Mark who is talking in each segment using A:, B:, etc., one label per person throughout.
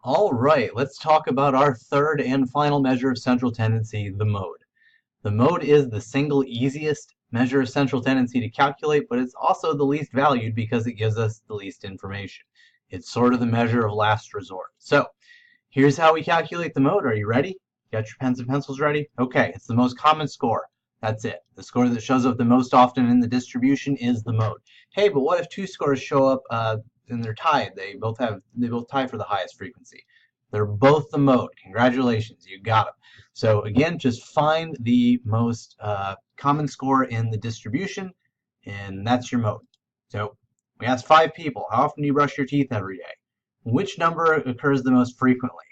A: All right, let's talk about our third and final measure of central tendency, the mode. The mode is the single easiest measure of central tendency to calculate, but it's also the least valued because it gives us the least information. It's sort of the measure of last resort. So here's how we calculate the mode. Are you ready? Got your pens and pencils ready? Okay, it's the most common score. That's it. The score that shows up the most often in the distribution is the mode. Hey, but what if two scores show up and they're tied? They both tie for the highest frequency. They're both the mode. Congratulations, you got them. So again, just find the most common score in the distribution, and that's your mode. So we asked 5 people, how often do you brush your teeth every day? Which number occurs the most frequently?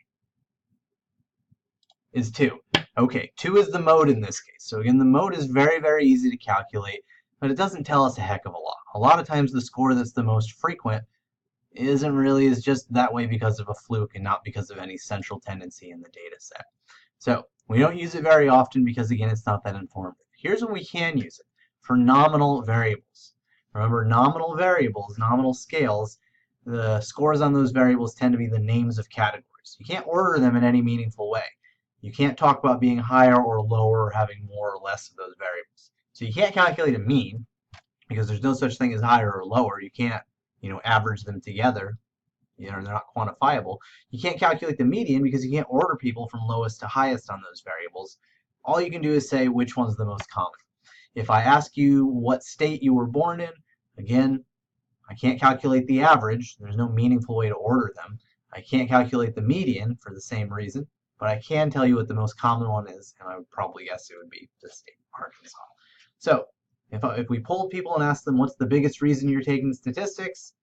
A: Is 2. Okay, 2 is the mode in this case. So again, the mode is very, very easy to calculate, but it doesn't tell us a heck of a lot. A lot of times the score that's the most frequent is just that way because of a fluke and not because of any central tendency in the data set. So we don't use it very often because, again, it's not that informative. Here's when we can use it, for nominal variables. Remember, nominal variables, nominal scales, the scores on those variables tend to be the names of categories. You can't order them in any meaningful way. You can't talk about being higher or lower or having more or less of those variables. So you can't calculate a mean because there's no such thing as higher or lower. You can't, average them together. They're not quantifiable. You can't calculate the median because you can't order people from lowest to highest on those variables. All you can do is say which one's the most common. If I ask you what state you were born in, again, I can't calculate the average. There's no meaningful way to order them. I can't calculate the median for the same reason, but I can tell you what the most common one is, and I would probably guess it would be the state of Arkansas. So if we polled people and asked them what's the biggest reason you're taking statistics,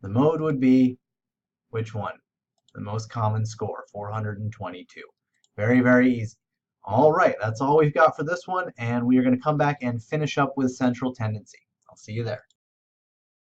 A: the mode would be which one? The most common score, 422. Very, very easy. All right, that's all we've got for this one, and we are going to come back and finish up with central tendency. I'll see you there.